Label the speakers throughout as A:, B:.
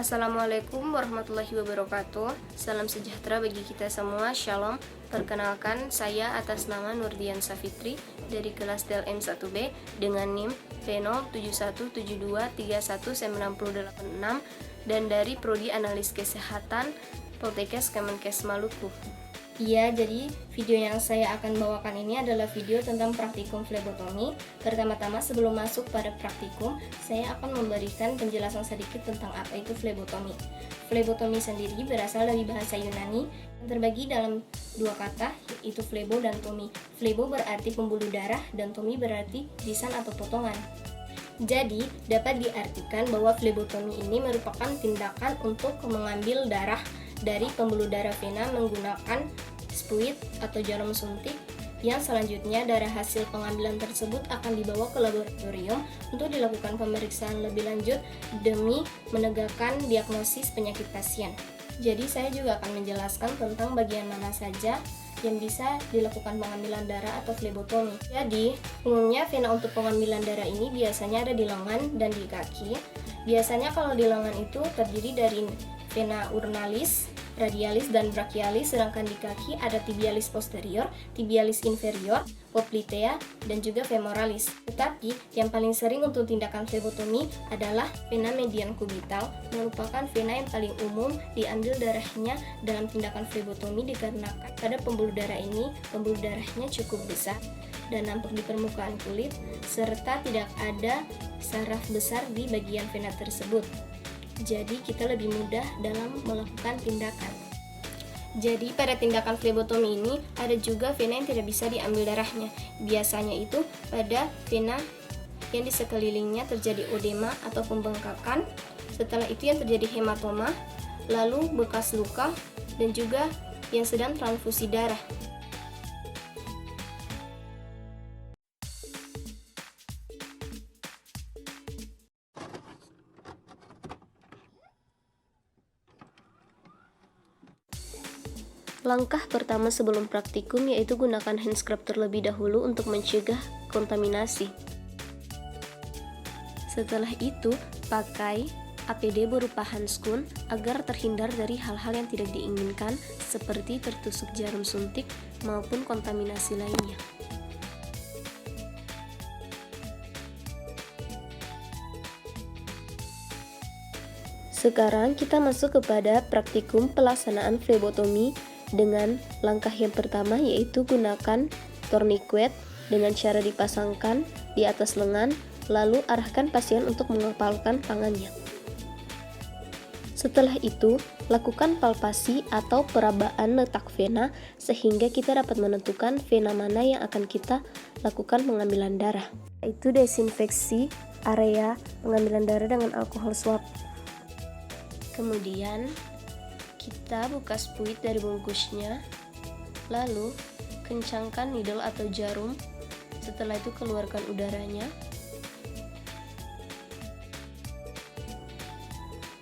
A: Assalamualaikum warahmatullahi wabarakatuh. Salam sejahtera bagi kita semua. Shalom. Perkenalkan, saya atas nama Nurdian Safitri dari kelas TLM 1B dengan NIM P07172319086 dan dari Prodi Analis Kesehatan Poltekkes Kemenkes Maluku. Iya, jadi video yang saya akan bawakan ini adalah video tentang praktikum flebotomi. Pertama-tama sebelum masuk pada praktikum, saya akan memberikan penjelasan sedikit tentang apa itu flebotomi. Flebotomi sendiri berasal dari bahasa Yunani yang terbagi dalam dua kata, yaitu flebo dan tomi. Flebo berarti pembuluh darah dan tomi berarti irisan atau potongan. Jadi, dapat diartikan bahwa flebotomi ini merupakan tindakan untuk mengambil darah dari pembuluh darah vena menggunakan spuit atau jarum suntik, yang selanjutnya darah hasil pengambilan tersebut akan dibawa ke laboratorium untuk dilakukan pemeriksaan lebih lanjut demi menegakkan diagnosis penyakit pasien. Jadi saya juga akan menjelaskan tentang bagian mana saja yang bisa dilakukan pengambilan darah atau flebotomi. Jadi, umumnya vena untuk pengambilan darah ini biasanya ada di lengan dan di kaki. Biasanya kalau di lengan itu terdiri dari vena urnalis, radialis, dan brachialis, sedangkan di kaki ada tibialis posterior, tibialis inferior, poplitea, dan juga femoralis. Tetapi yang paling sering untuk tindakan flebotomi adalah vena median kubital, merupakan vena yang paling umum diambil darahnya dalam tindakan flebotomi dikarenakan pada pembuluh darah ini pembuluh darahnya cukup besar dan nampak di permukaan kulit, serta tidak ada saraf besar di bagian vena tersebut. Jadi kita lebih mudah dalam melakukan tindakan. Jadi pada tindakan flebotomi ini ada juga vena yang tidak bisa diambil darahnya. Biasanya itu pada vena yang di sekelilingnya terjadi odema atau pembengkakan. Setelah itu yang terjadi hematoma, lalu bekas luka, dan juga yang sedang transfusi darah. Langkah pertama sebelum praktikum yaitu gunakan hand scrub terlebih dahulu untuk mencegah kontaminasi. Setelah itu, pakai APD berupa handskun agar terhindar dari hal-hal yang tidak diinginkan seperti tertusuk jarum suntik maupun kontaminasi lainnya. Sekarang kita masuk kepada praktikum pelaksanaan flebotomi dengan langkah yang pertama yaitu gunakan tourniquet dengan cara dipasangkan di atas lengan, lalu arahkan pasien untuk mengepalkan tangannya. Setelah itu, lakukan palpasi atau perabaan letak vena sehingga kita dapat menentukan vena mana yang akan kita lakukan pengambilan darah. Yaitu desinfeksi area pengambilan darah dengan alkohol swab. Kemudian kita buka spuit dari bungkusnya, lalu kencangkan needle atau jarum. Setelah itu keluarkan udaranya.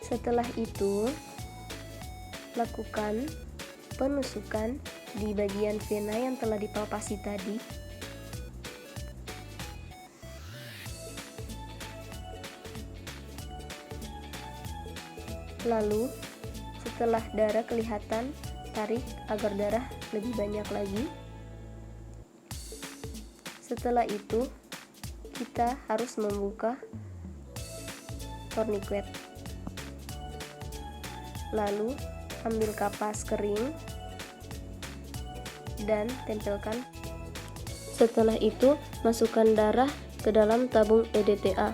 A: Setelah itu lakukan penusukan di bagian vena yang telah dipalpasi tadi. Lalu setelah darah kelihatan, tarik agar darah lebih banyak lagi. Setelah itu, kita harus membuka tourniquet. Lalu, ambil kapas kering dan tempelkan. Setelah itu, masukkan darah ke dalam tabung EDTA.